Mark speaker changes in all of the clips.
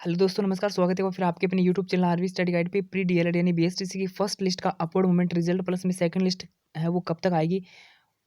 Speaker 1: Hello दोस्तों, नमस्कार। स्वागत है और फिर आपके अपने YouTube channel RV study guide पे प्री डीएलएड यानी बीएसटीसी की फर्स्ट लिस्ट का अपवर्ड मूवमेंट रिजल्ट प्लस में सेकंड लिस्ट है वो कब तक आएगी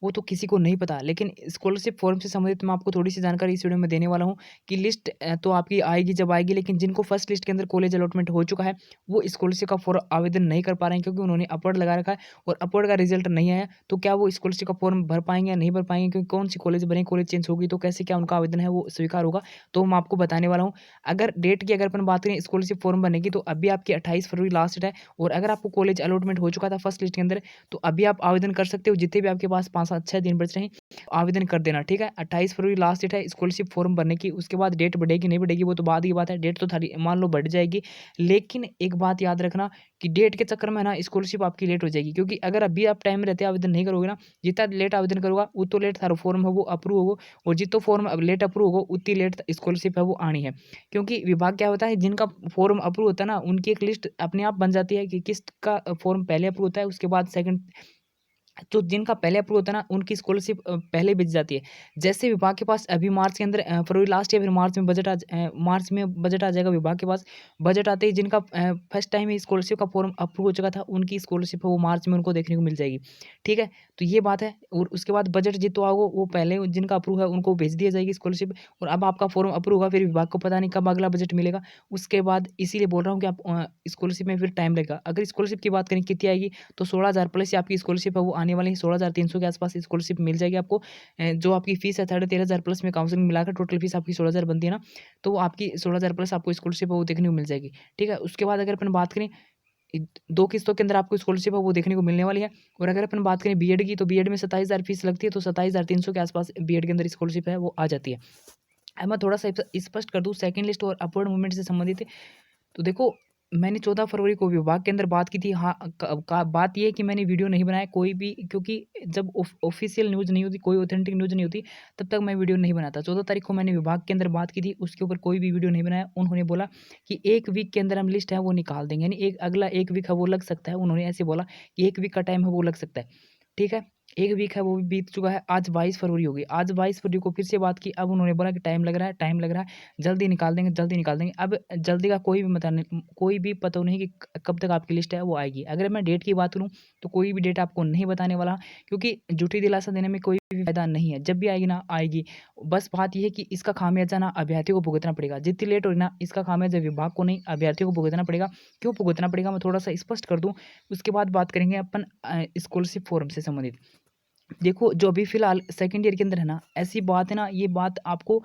Speaker 1: वो तो किसी को नहीं पता। लेकिन स्कॉलरशिप फॉर्म से संबंधित मैं आपको थोड़ी सी जानकारी इस वीडियो में देने वाला हूँ कि लिस्ट तो आपकी आएगी जब आएगी, लेकिन जिनको फर्स्ट लिस्ट के अंदर कॉलेज अलॉटमेंट हो चुका है वो स्कॉलरशिप का फॉर्म आवेदन नहीं कर पा रहे हैं क्योंकि उन्होंने अपवर्ड लगा रखा है और अपवर्ड का रिजल्ट नहीं आया। तो क्या वो स्कॉलरशिप का फॉर्म भर पाएंगे या नहीं भर पाएंगे, क्योंकि कौन सी कॉलेज बने, कॉलेज चेंज होगी तो कैसे क्या उनका आवेदन है वो स्वीकार होगा, तो मैं आपको बताने वाला हूँ। अगर डेट की अगर अपन बात करें स्कॉलरशिप फॉर्म बनने की, तो अभी आपकी 28 फरवरी लास्ट है। और अगर आपको कॉलेज अलॉटमेंट हो चुका था फर्स्ट लिस्ट के अंदर तो अभी आप आवेदन कर सकते हो। जितने भी आपके पास 5-7-6 दिन बच रहे हैं आवेदन कर देना, ठीक है। 28 फरवरी लास्ट डेट है स्कॉलरशिप फॉर्म भरने की। उसके बाद डेट बढ़ेगी नहीं बढ़ेगी वो तो बाद की बात है। डेट तो थारी मान लो बढ़ जाएगी, लेकिन एक बात याद रखना कि डेट के चक्कर में ना स्कॉलरशिप आपकी लेट हो जाएगी, क्योंकि अगर अभी आप टाइम में रहते आवेदन नहीं करोगे ना, जितना लेट आवेदन करोगा उतो लेट थारा फॉर्म है वो अप्रूव होगा, और जितो फॉर्म अब लेट अप्रूव होगा उतनी लेट स्कॉलरशिप है वो आनी है। क्योंकि विभाग क्या होता है, जिनका फॉर्म अप्रूव होता है ना उनकी एक लिस्ट अपने आप बन जाती है कि किसका फॉर्म पहले अप्रूव होता है, उसके बाद सेकंड जो जिनका पहले अप्रूव होता है ना उनकी स्कॉलरशिप पहले भेज जाती है। जैसे विभाग के पास अभी मार्च के अंदर फरवरी लास्ट या फिर मार्च में मार्च में बजट आ जाएगा विभाग के पास। बजट आते ही जिनका फर्स्ट टाइम ही स्कॉलरशिप का फॉर्म अप्रूव हो चुका था उनकी स्कॉलरशिप है वो मार्च में उनको देखने को मिल जाएगी, ठीक है। तो ये बात है। और उसके बाद बजट जितना होगा वो पहले जिनका अप्रूव है उनको भेज दिया जाएगी स्कॉलरशिप। और अब आपका फॉर्म अप्रूव होगा, फिर विभाग को पता नहीं कब अगला बजट मिलेगा। उसके बाद इसीलिए बोल रहा हूँ कि आप स्कॉलरशिप में फिर टाइम लगेगा। अगर स्कॉलरशिप की बात करें कितनी आएगी, तो 16,000 प्लस आपकी स्कॉलरशिप है वो आने वाली है। 16,300 के आसपास स्कॉलरशिप मिल जाएगी आपको। जो आपकी फीस है 13,500 प्लस में काउंसलिंग मिलाकर टोटल फीस आपकी 16,000 बनती है ना, तो वो आपकी 16,000 प्लस आपको स्कॉलरशिप है वो देखने को मिल जाएगी, ठीक है। उसके बाद अगर अपन बात करें 2 किस्तों के अंदर आपको स्कॉलरशिप है वो देखने को मिलने वाली है। और अगर अपन बात करें बीएड की, तो बीएड में 27,000 फीस लगती है, तो 27,300 के आसपास बीएड के अंदर स्कॉलरशिप है वो आ जाती है। अब मैं थोड़ा-सा स्पष्ट कर दूँ सेकंड लिस्ट और अपवर्ड मूवमेंट से संबंधित। तो देखो, मैंने 14 फरवरी को विभाग के अंदर बात की थी। हाँ, क का बात ये है कि मैंने वीडियो नहीं बनाया कोई भी, क्योंकि जब ऑफ़िशियल न्यूज़ नहीं होती, कोई ऑथेंटिक न्यूज़ नहीं होती, तब तक मैं वीडियो नहीं बनाता। 14 तारीख को मैंने विभाग के अंदर बात की थी, उसके ऊपर कोई भी वीडियो नहीं बनाया। उन्होंने बोला कि 1 वीक के अंदर हम लिस्ट है वो निकाल देंगे, यानी एक अगला 1 वीक है वो लग सकता है। उन्होंने ऐसे बोला कि 1 वीक का टाइम है वो लग सकता है, ठीक है। 1 वीक है वो भी बीत चुका है, आज 22 फरवरी हो गई। आज 22 फरवरी को फिर से बात की, अब उन्होंने बोला कि टाइम लग रहा है, टाइम लग रहा है, जल्दी निकाल देंगे, जल्दी निकाल देंगे। अब जल्दी का कोई भी पता नहीं कि कब तक आपकी लिस्ट है वो आएगी। अगर मैं डेट की बात करूँ तो कोई भी डेट आपको नहीं बताने वाला, क्योंकि झूठी दिलासा देने में कोई भी फ़ायदा नहीं है। जब भी आएगी ना आएगी। बस बात ये है कि इसका खामियाज़ा ना अभ्यर्थियों को भुगतना पड़ेगा। जितनी लेट हो रही ना इसका खामियाज़ा विभाग को नहीं अभ्यर्थियों को भुगतना पड़ेगा। क्यों भुगतना पड़ेगा मैं थोड़ा-सा स्पष्ट कर दूँ, उसके बाद बात करेंगे अपन स्कॉलरशिप फॉर्म से संबंधित। देखो, जो अभी फ़िलहाल सेकंड ईयर के अंदर है ना, ऐसी बात है ना, ये बात आपको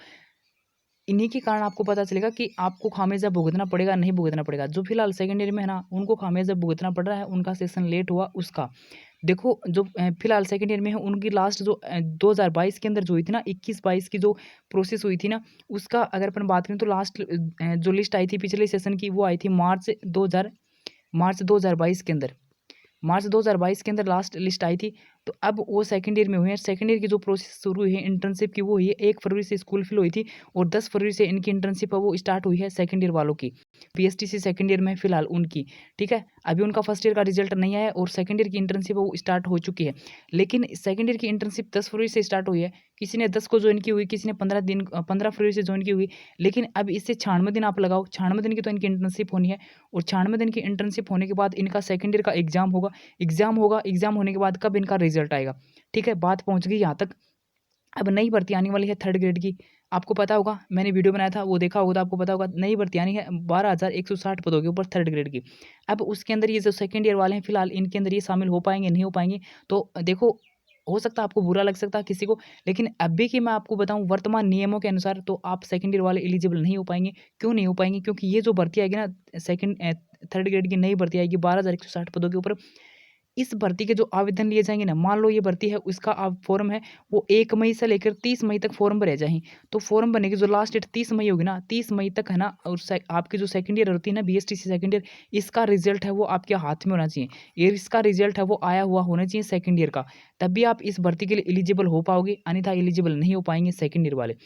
Speaker 1: इन्हीं के कारण आपको पता चलेगा कि आपको खामियाज़ा भुगतना पड़ेगा, नहीं भुगतना पड़ेगा। जो फ़िलहाल सेकंड ईयर में है ना, उनको खामियाज़ा भुगतना पड़ रहा है, उनका सेशन लेट हुआ उसका। देखो, जो फ़िलहाल सेकंड ईयर में है, उनकी लास्ट जो 2022 के अंदर जो हुई थी ना, 21-22 की जो प्रोसेस हुई थी ना, उसका अगर अपन बात करें तो लास्ट जो लिस्ट आई थी पिछले सेशन की, वो आई थी मार्च 2022 के अंदर। मार्च 2022 के अंदर लास्ट लिस्ट आई थी। तो अब वो सेकंड ईयर में हुए हैं। सेकंड ईयर की जो प्रोसेस शुरू हुई है इंटर्नशिप की, वो हुई है 1 फरवरी से स्कूल फिल हुई थी, और 10 फरवरी से इनकी इंटर्नशिप है वो स्टार्ट हुई है सेकंड ईयर वालों की। बीएसटीसी सेकंड ईयर में है फिलहाल उनकी, ठीक है। अभी उनका फर्स्ट ईयर का रिजल्ट नहीं आया है और सेकंड ईयर की इंटर्नशिप है वो स्टार्ट हो चुकी है। लेकिन सेकंड ईयर की इंटर्नशिप 10 फरवरी से स्टार्ट हुई है। किसी ने 10 को ज्वाइन की हुई, किसी ने 15 फरवरी से ज्वाइन की हुई। लेकिन अब इससे 96 दिन आप लगाओ, 96 दिन की तो इनकी इंटर्नशिप होनी है, और 96 दिन की इंटर्नशिप होने के बाद इनका सेकंड ईयर का एग्ज़ाम होगा। एग्ज़ाम होने के बाद कब इनका रिज़ल्ट आएगा, ठीक है? बात पहुँच गई यहाँ तक। अब नई भर्ती आने वाली है थर्ड ग्रेड की। आपको पता होगा, मैंने वीडियो बनाया था, वो देखा होगा तो आपको पता होगा, नई भर्ती आनी है 12,160 पदों के ऊपर थर्ड ग्रेड की। अब उसके अंदर ये जो सेकंड ईयर वाले हैं फिलहाल, इनके अंदर ये शामिल हो पाएँगे, नहीं हो पाएँगे? तो देखो, हो सकता है आपको बुरा लग सकता है किसी को, लेकिन अभी की मैं आपको बताऊँ वर्तमान नियमों के अनुसार तो आप सेकंड ईयर वाले एलिजिबल नहीं हो पाएँगे। क्यों नहीं हो पाएँगे? क्योंकि ये जो भर्ती आएगी ना, थर्ड ग्रेड की नई भर्ती आएगी 12,160 पदों के ऊपर। इस भर्ती के जो आवेदन लिए जाएँगे ना, मान लो ये भर्ती है, उसका आप फॉर्म है वो 1 मई से लेकर 30 मई तक फॉर्म भरे जाएँ। तो फॉर्म भरने की जो लास्ट डेट 30 मई होगी ना, 30 मई तक है ना, और आपकी जो सेकंड ईयर होती है ना बीएसटीसी सेकंड ईयर, इसका रिज़ल्ट है वो आपके हाथ में होना चाहिए। ये इसका रिज़ल्ट है वो आया हुआ होना चाहिए सेकंड ईयर का, तभी आप इस भर्ती के लिए एलिजिबल हो पाओगे, अन्यथा एलिजिबल नहीं हो पाएँगे सेकंड ईयर वाले।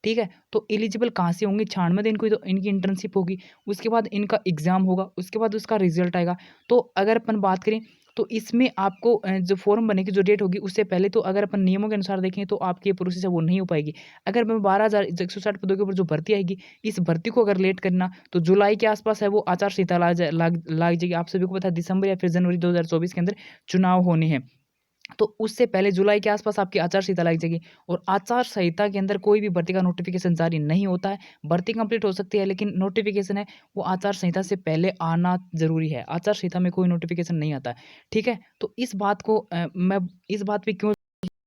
Speaker 1: ठीक है? तो एलिजिबल कहाँ से होंगे? 96 दिन को तो इनकी इंटर्नशिप होगी, उसके बाद इनका एग्ज़ाम होगा, उसके बाद उसका रिज़ल्ट आएगा। तो अगर अपन बात करें तो इसमें आपको जो फॉर्म भरने की जो डेट होगी उससे पहले तो अगर अपन नियमों के अनुसार देखें तो आपकी ये प्रोसेस है वो नहीं हो पाएगी। अगर मैं 12,160 पदों के ऊपर जो भर्ती आएगी, इस भर्ती को अगर लेट करना तो जुलाई के आस-पास है वो आचार संहिता लाग जाएगी। आप सभी को पता है दिसंबर या फिर जनवरी 2024 के अंदर चुनाव होने हैं। तो उससे पहले जुलाई के आस-पास आपकी आचार संहिता लग जाएगी और आचार संहिता के अंदर कोई भी भर्ती का नोटिफ़िकेशन जारी नहीं होता है। भर्ती कंप्लीट हो सकती है लेकिन नोटिफ़िकेशन है वो आचार संहिता से पहले आना ज़रूरी है। आचार संहिता में कोई नोटिफ़िकेशन नहीं आता है, ठीक है? तो इस बात को मैं इस बात पे क्यों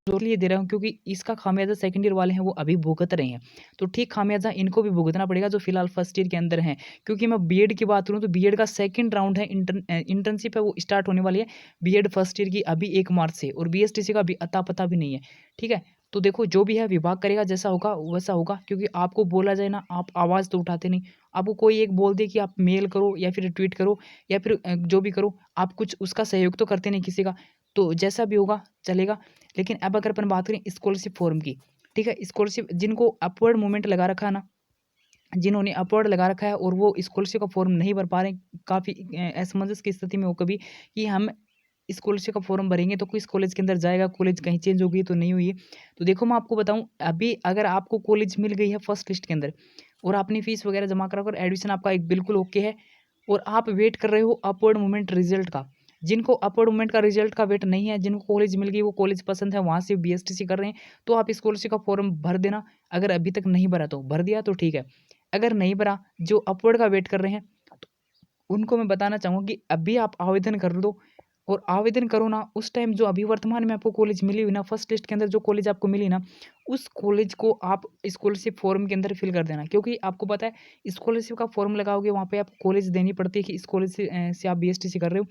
Speaker 1: ज़ोर लिए दे रहा हूँ क्योंकि इसका खामियाज़ा सेकंड ईयर वाले हैं वो अभी भुगत रहे हैं। तो ठीक खामियाज़ा इनको भी भुगतना पड़ेगा जो फ़िलहाल फर्स्ट ईयर के अंदर हैं। क्योंकि मैं बीएड की बात करूँ तो बीएड का सेकंड राउंड है इंटर्नशिप है वो स्टार्ट होने वाली है। बीएड फर्स्ट ईयर की अभी 1 मार्च से और बीएसटीसी का अभी अता-पता भी नहीं है। ठीक है? तो देखो जो भी है विभाग करेगा जैसा होगा वैसा होगा क्योंकि आपको बोला जाए ना आप आवाज़ तो उठाते नहीं। आपको कोई एक बोल दे कि आप मेल करो या फिर ट्वीट करो या फिर जो भी करो आप कुछ उसका सहयोग तो करते नहीं किसी का। तो जैसा भी होगा चलेगा। लेकिन अब अगर अपन बात करें स्कॉलरशिप फॉर्म की, ठीक है? स्कॉलरशिप जिनको अपवर्ड मूवमेंट लगा रखा है ना, जिन्होंने अपवर्ड लगा रखा है और वो स्कॉलरशिप का फॉर्म नहीं भर पा रहे, काफ़ी असमंजस की स्थिति में हो कभी कि हम स्कॉलरशिप का फॉर्म भरेंगे तो किस कॉलेज के अंदर जाएगा, कॉलेज कहीं चेंज हो गई तो नहीं हुई है। तो देखो मैं आपको बताऊँ अभी अगर आपको कॉलेज मिल गई है फर्स्ट लिस्ट के अंदर और आपने फीस वगैरह जमा करा कर एडमिशन आपका एक बिल्कुल ओके है और आप वेट कर रहे हो अपवर्ड मूवमेंट रिजल्ट का। जिनको अपवर्ड मूवमेंट का रिजल्ट का वेट नहीं है, जिनको कॉलेज मिल गई, वो कॉलेज पसंद है, वहाँ से बीएसटीसी कर रहे हैं, तो आप स्कॉलरशिप का फॉर्म भर देना। अगर अभी तक नहीं भरा तो भर दिया तो ठीक है। अगर नहीं भरा, जो अपवर्ड का वेट कर रहे हैं, तो उनको मैं बताना चाहूँगा कि अभी आप आवेदन कर दो और आवेदन करो ना, उस टाइम जो अभी वर्तमान में आपको कॉलेज मिली हुई ना, फर्स्ट लिस्ट के अंदर जो कॉलेज आपको मिली ना, उस कॉलेज को आप स्कॉलरशिप फॉर्म के अंदर फिल कर देना। क्योंकि आपको पता है, स्कॉलरशिप का फॉर्म लगाओगे, वहाँ पे आपको कॉलेज देनी पड़ती है कि इस कॉलेज से आप बीएसटीसी कर रहे हो।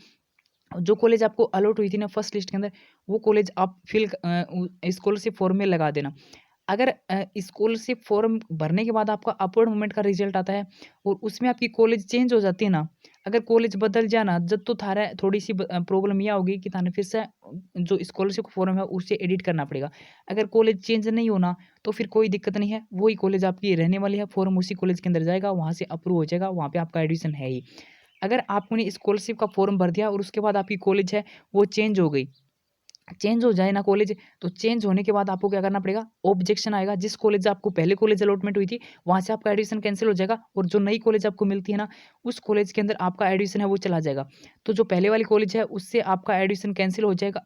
Speaker 1: जो कॉलेज आपको अलॉट हुई थी ना फर्स्ट लिस्ट के अंदर, वो कॉलेज आप स्कॉलरशिप फॉर्म में लगा देना। अगर स्कॉलरशिप फॉर्म भरने के बाद आपका अपवर्ड मूवमेंट का रिजल्ट आता है और उसमें आपकी कॉलेज चेंज हो जाती है ना, अगर कॉलेज बदल जाए ना, जब तो थारा थोड़ी-सी प्रॉब्लम ये होगी कि थाने फिर से जो स्कॉलरशिप फॉर्म है उसे एडिट करना पड़ेगा। अगर कॉलेज चेंज नहीं होना, तो फिर कोई दिक्कत नहीं है, वही कॉलेज आपकी रहने वाली है, फॉर्म उसी कॉलेज के अंदर जाएगा, वहाँ से अप्रूव हो जाएगा, वहाँ पे आपका एडमिशन है ही। अगर आपने स्कॉलरशिप का फॉर्म भर दिया और उसके बाद आपकी कॉलेज है वो चेंज हो गई, चेंज हो जाए ना कॉलेज, तो चेंज होने के बाद आपको क्या करना पड़ेगा, ऑब्जेक्शन आएगा। जिस कॉलेज से आपको पहले कॉलेज अलॉटमेंट हुई थी, वहाँ से आपका एडमिशन कैंसल हो जाएगा और जो नई कॉलेज आपको मिलती है ना, उस कॉलेज के अंदर आपका एडमिशन है वो चला जाएगा। तो जो पहले वाली कॉलेज है उससे आपका एडमिशन कैंसल हो जाएगा,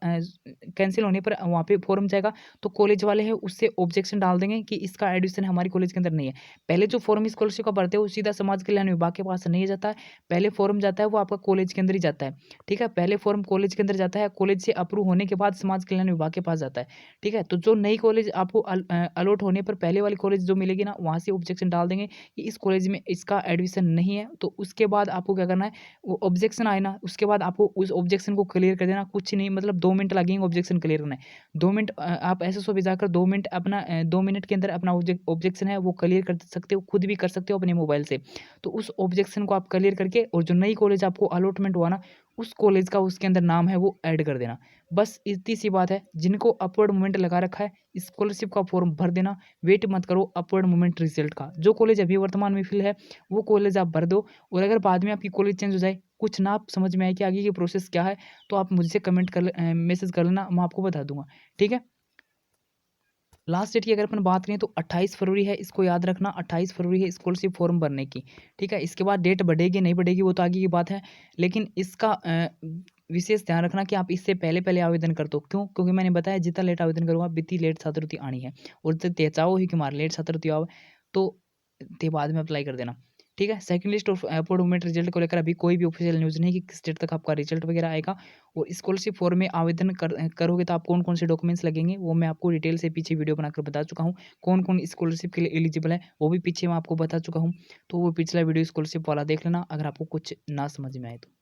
Speaker 1: कैंसल होने पर वहाँ पे फॉर्म जाएगा, तो कॉलेज वाले हैं उससे ऑब्जेक्शन डाल देंगे कि इसका एडमिशन हमारी कॉलेज के अंदर नहीं है। पहले जो फॉर्म स्कॉलरशिप का भरते हो वो सीधा समाज कल्याण विभाग के पास नहीं जाता है, पहले फॉर्म जाता है वो आपका कॉलेज के अंदर ही जाता है। ठीक है? पहले फॉर्म कॉलेज के अंदर जाता है, कॉलेज से अप्रूव होने के बाद समाज कल्याण विभाग के पास जाता है। ठीक है? तो जो नई कॉलेज आपको अलॉट होने पर पहले वाली कॉलेज जो मिलेगी ना, वहाँ से ऑब्जेक्शन डाल देंगे कि इस कॉलेज में इसका एडमिशन नहीं है। तो उसके बाद आपको क्या करना है, वो ऑब्जेक्शन आए ना, उसके बाद आपको उस ऑब्जेक्शन को क्लियर कर देना। कुछ नहीं मतलब 2 मिनट लगेंगे ऑब्जेक्शन क्लियर करने। 2 मिनट आप एसएसओ पे जाकर 2 मिनट अपना 2 मिनट के अंदर अपना ऑब्जेक्शन है वो क्लियर कर सकते हो, खुद भी कर सकते हो अपने मोबाइल से। तो उस ऑब्जेक्शन को आप क्लियर करके और जो नई कॉलेज आपको अलॉटमेंट हुआ ना, उस कॉलेज का उसके अंदर नाम है वो ऐड कर देना। बस इतनी सी बात है, जिनको अपवर्ड मूवमेंट लगा रखा है, स्कॉलरशिप का फॉर्म भर देना, वेट मत करो अपवर्ड मूवमेंट रिजल्ट का। जो कॉलेज अभी वर्तमान में फिल है, वो कॉलेज आप भर दो और अगर बाद में आपकी कॉलेज चेंज हो जाए, कुछ ना समझ में आए कि आगे की प्रोसेस क्या है, तो आप मुझसे मैसेज कर लेना, मैं आपको बता दूँगा। ठीक है? लास्ट डेट की अगर अपन बात करें तो 28 फरवरी है, इसको याद रखना 28 फरवरी है स्कॉलरशिप फॉर्म भरने की, ठीक है? इसके बाद डेट बढ़ेगी, नहीं बढ़ेगी वो तो आगे की बात है, लेकिन इसका विशेष ध्यान रखना कि आप इससे पहले-पहले आवेदन कर दो। क्यों? क्योंकि मैंने बताया जितना लेट आवेदन करूँगा, बित्ती लेट छात्रवृत्ति आनी है और ते चाहो ही कि हमारे लेट छात्रवृत्ति आवे, तो ते बाद में अप्लाई कर देना। ठीक है? Second list of upward movement result को लेकर अभी कोई भी ऑफिशियल न्यूज़ नहीं है कि किस डेट तक आपका रिजल्ट वगैरह आएगा और स्कॉलरशिप फॉर्म में आवेदन करोगे तो आप कौन-कौन से डॉक्यूमेंट्स लगेंगे, वो मैं आपको डिटेल से पीछे वीडियो बनाकर बता चुका हूँ। कौन-कौन स्कॉलरशिप के लिए एलिजिबल है, वो भी पीछे मैं आपको बता चुका हूँ। तो वो पिछला वीडियो स्कॉलरशिप वाला देख लेना, अगर आपको कुछ ना समझ में आए तो।